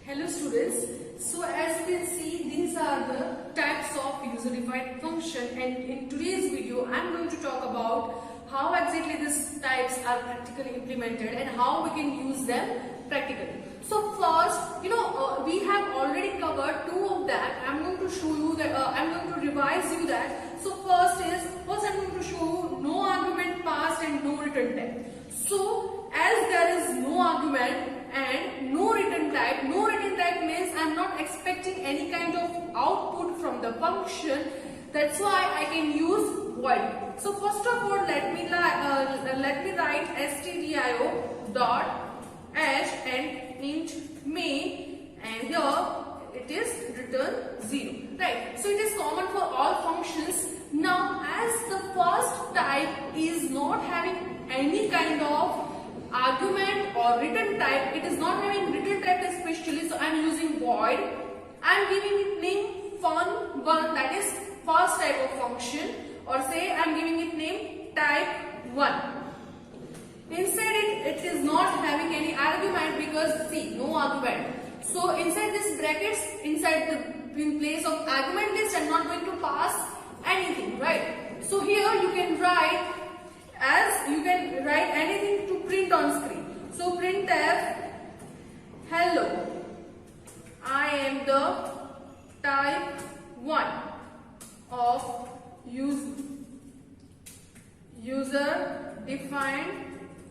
Hello students, so as you can see, these are the types of user-defined function, and in today's video I am going to talk about how exactly these types are practically implemented and how we can use them practically. So first, we have already covered two of that. I am going to show you that, I am going to revise you that. So first I am going to show you no argument passed and no return type. So as there is no argument and no return type means I am not expecting any kind of output from the function. That's why I can use void. So first of all, let me write stdio dot h and int main, and here it is return 0. Right. So it is common for all functions. Now, as the first type is not having any kind of argument or return type, it is not having return type especially, so I am using void. I am giving it name fun1, that is first type of function, or say I am giving it name type1. Inside it is not having any argument because see, no argument. So inside this brackets, in place of argument list, I am not going to pass anything, right? So here you can write anything to print on screen. So printf hello, I am the type 1 of user defined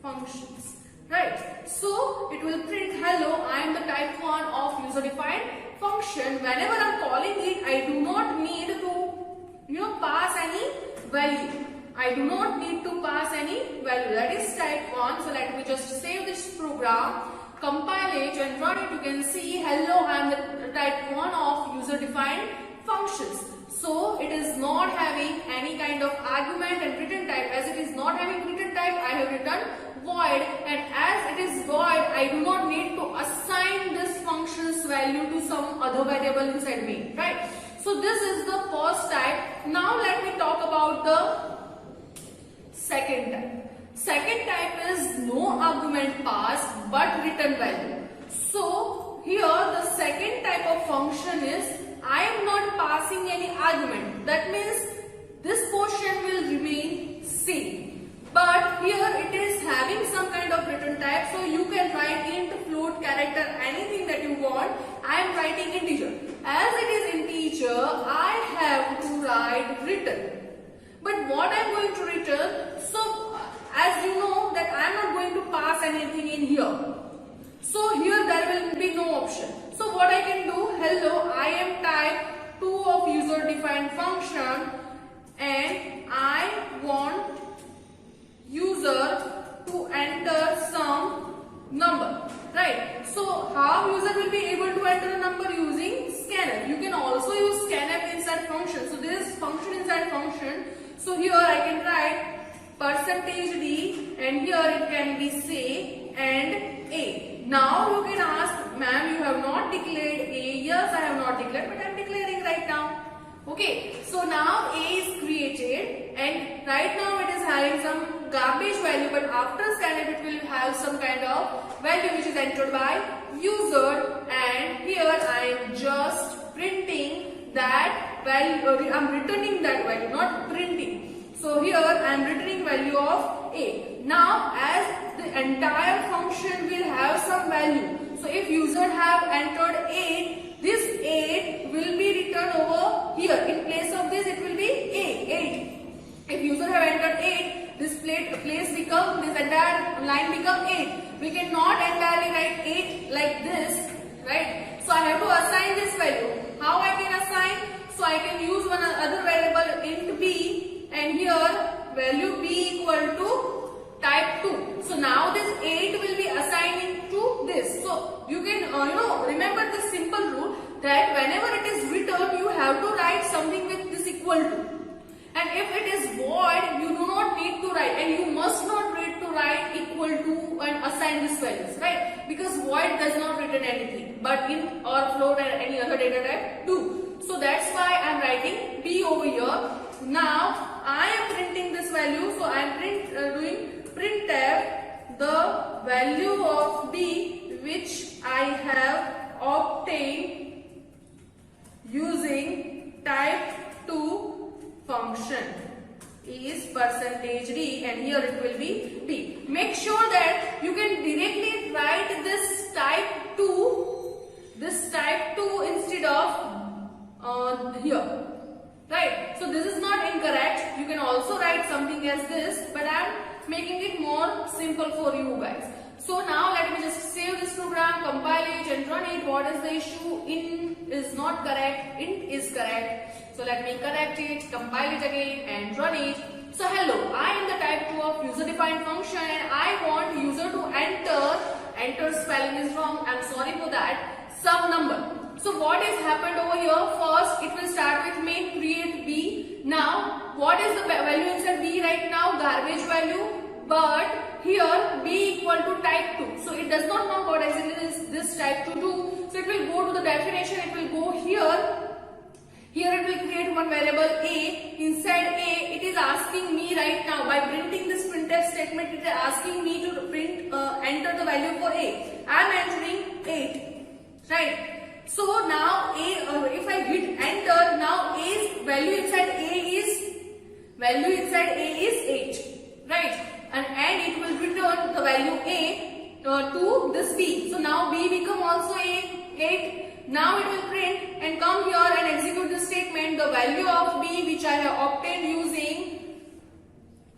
functions, right? So it will print hello, I am the type 1 of user defined function. Whenever I am calling it, I do not need to pass any value. I do not need to pass any value. That is type 1. So let me just save this program, compile it and run it. You can see hello, I am the type 1 of user defined functions. So it is not having any kind of argument and return type. As it is not having return type, I have written void, and as it is void, I do not need to assign this function's value to some other variable inside main, right? So this is the first type. Now let me talk about the second type. Second type is no argument passed but return value. So here the second type of function is I am not passing any argument. That means this portion will remain same. But here it is having some kind of return type. So you can write int, float, character, anything that you want. I am writing integer. As it is integer, I have to write return. But what I am going to return, so as you know that I am not going to pass anything in here. So here there will be no option. So what I can do, hello, I am type 2 of user defined function and I want user to enter some number, right? So how user will be able to enter a number using scanf. You can also use scanf inside function. So there is function inside function. So here I can write %d and here it can be say and a. Now you can ask, ma'am, you have not declared a. Yes, I have not declared, but I am declaring right now. Okay, so now a is created and right now it is having some garbage value, but after scanf it will have some kind of value which is entered by user, and here I am just printing that value, I'm returning that value, not printing. So here I am returning value of A. Now as the entire function will have some value. So if user have entered 8, this 8 will be returned over here. In place of this it will be 8. If user have entered 8, this place become, this entire line become 8. We cannot entirely write 8 like this, right? So I have to assign this value. How I can assign? So I can use one other variable int b, and here value b equal to type 2. So now this 8 will be assigning to this. So you can remember this simple rule that whenever it is returned, you have to write something with this equal to. And if it is void, you do not need to write, and you must not need to write equal to and assign these values, right? Because void does not return anything, but int or float or any other data type do. So that's why I am writing b over here. Now I am printing this value, so I am doing printf the value of b which I have obtained using type 2 function is %d, and here it will be b. Make sure that you can directly write this type 2 instead of here, right? So this is not incorrect. You can also write something as this, but I am making it more simple for you guys. So now let me just save this program, compile it and run it. What is the issue? Int is not correct, int is correct. So let me correct it, compile it again and run it. So hello, I am the type 2 of user defined function and I want user to enter spelling is wrong, I'm sorry for that, some number. So what is happened over here? First it will start with main create b. Now what is the value inside b right now? Garbage value. But here b equal to type 2. So it does not know what exactly is this type 2 do. So it will go to the definition, it will go here. Here it will create one variable a. Inside a, it is asking me right now, by printing this printf statement, it is asking me to enter the value for a. I am entering 8, right? So now a, if I hit enter, now a's value inside a is 8, right? And it will return the value a to this b. So now b become also a 8. Now it will print and come here and execute this statement. The value of b which I have obtained using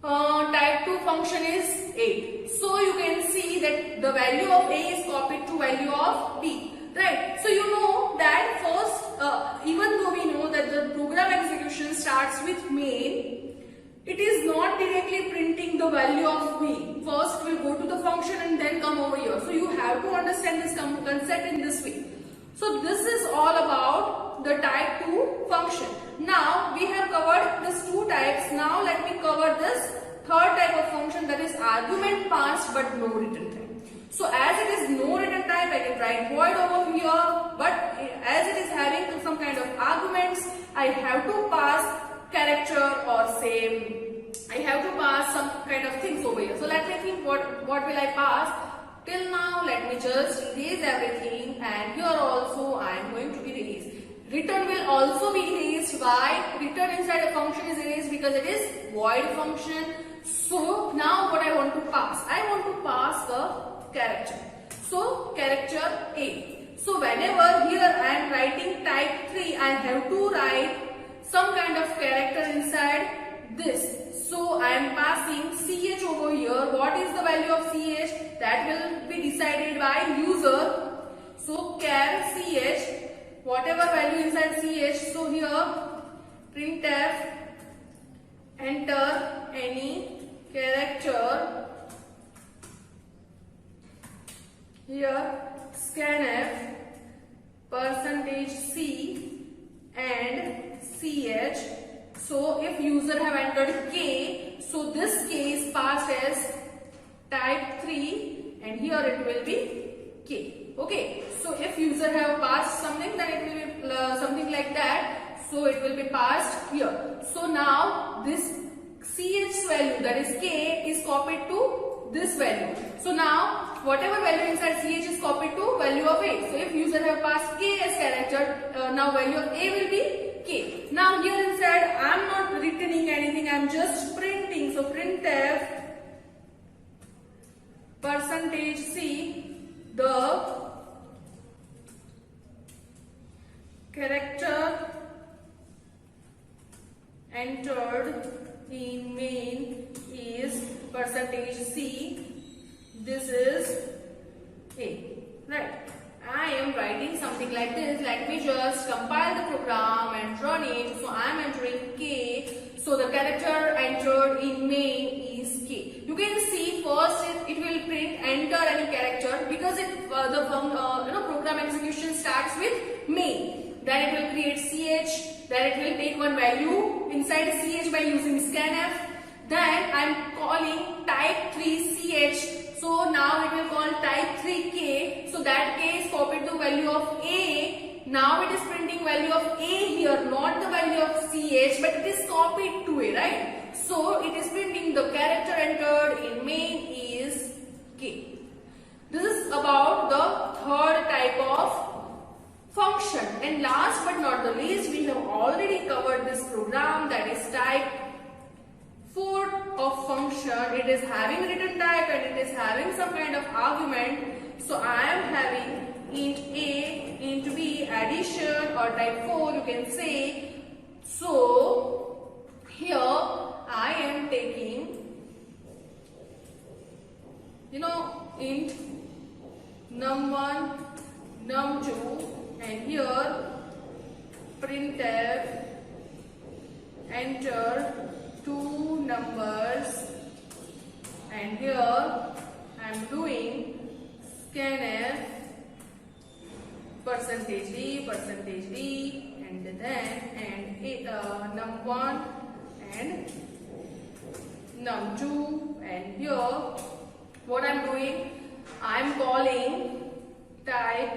type 2 function is 8. So you can see that the value of a is copied to value of b. Right. So you know that first, even though we know that the program execution starts with main, it is not directly printing the value of b. First we will go to the function and then come over here. So you have to understand this concept in this way. So this is all about the type 2 function. Now we have covered these two types. Now let me cover this third type of function, that is argument passed but no return type. So as it is no return type, I can write void over here, but as it is having some kind of arguments, I have to pass character or say I have to pass some kind of things over here. So let me think what will I pass. Till now let me just erase everything, and here also I am going to erase. Return will also be erased. Why? Return inside a function is erased because it is void function. So now what I want to pass? I want to pass the character. So character A. So whenever here I am writing type 3, I have to write some kind of character inside this. So I am passing ch over here. What is the value of ch? That will be decided by user. So char ch, whatever value inside ch. So here printf enter any character. Here scanf %c and ch. So if user have entered k, so this k is passed as type 3 and here it will be k. Okay. So if user have passed something, then it will be something like that. So it will be passed here. So now this ch value, that is k, is copied to this value. So now whatever value inside ch is copied to value of a. So if user have passed k as character, now value of a will be k. Now here inside I am not returning anything, I am just printing. So printf percentage C, the character entered in main is percentage C. This is A, right? I am writing something like this. Let me just compile the program and run it. So I am entering K. So the character entered in main is K. You can see first it will print enter any character because the program execution starts with main. Then it will create ch. Then it will take one value inside ch by using scanf. Then I am calling type 3 ch. So now it will call type 3k. So that k is copied to value of a. Now it is printing value of a here, not the value of ch, but it is copied to a, right? So it is printing the character entered in main is k. This is about the third type of function. And last but not the least, we have already covered this program, that is type 4 of function. It is having return type and it is having some kind of argument. So I am having int a, int b, addition, or type 4 you can say. So here I am taking int num1, num2, and here printf enter two numbers, and here I am doing scanf %d, and then num1 and num2, and here what I am doing, I am calling type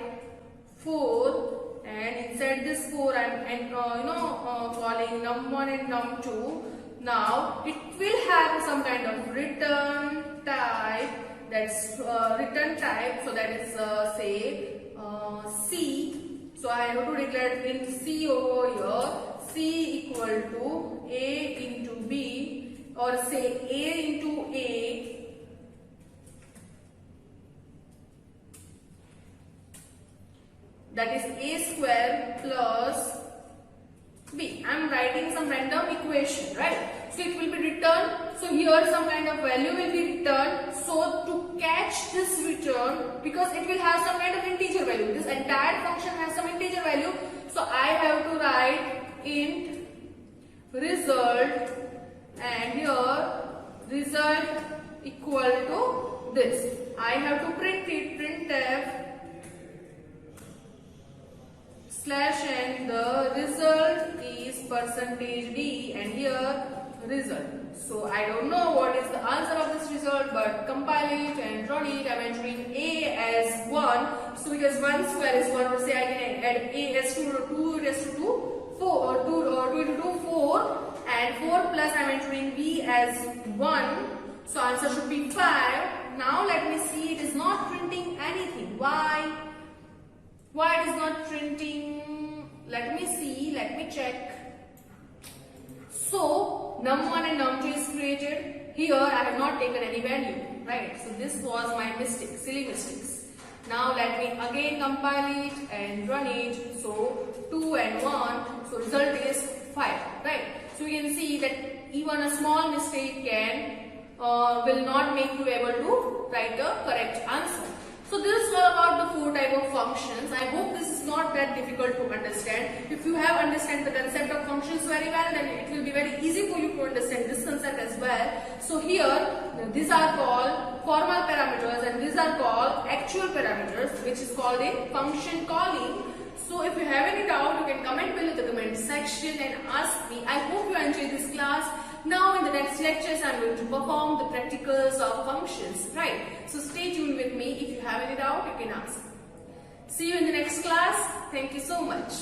4, and inside this 4 I am calling num1 and num2. Now it will have some kind of return type, that's return type, so that is say C. So I have to declare int C over here, C equal to A into B, or say A into A, that is A square plus B. I am writing some random equation, right? So it will be returned. So here some kind of value will be returned. So to catch this return, because it will have some kind of integer value, this entire function has some integer value. So I have to write int result, and here result equal to this. I have to print it, printf /n, the result is %d, and here result. So I don't know what is the answer of this result, but compile it and run it. I am entering a as 1. So because 1 square is 1, or say I can add a as 2 raised to 2, 4, or 2 into 2, 4, and 4 plus I am entering b as 1. So answer should be 5. Now let me see, it is not printing anything. Why? Why it is not printing? Let me see, let me check. So num1 and num2 is created. Here I have not taken any value, right? So this was my mistake, silly mistakes. Now let me again compile it and run it. So 2 and 1, so result is 5, right? So you can see that even a small mistake will not make you able to write a correct answer. So this is all about the 4 type of functions. I hope this is not that difficult to understand. If you have understand the concept of functions very well, then it will be very easy for you to understand this concept as well. So here, these are called formal parameters and these are called actual parameters, which is called a function calling. So if you have any doubt, you can comment below the comment section and ask me. I hope you enjoyed this class. Now in the next lectures, I am going to perform the practicals of functions, right? So stay tuned with me. If you have any doubt, you can ask. See you in the next class. Thank you so much.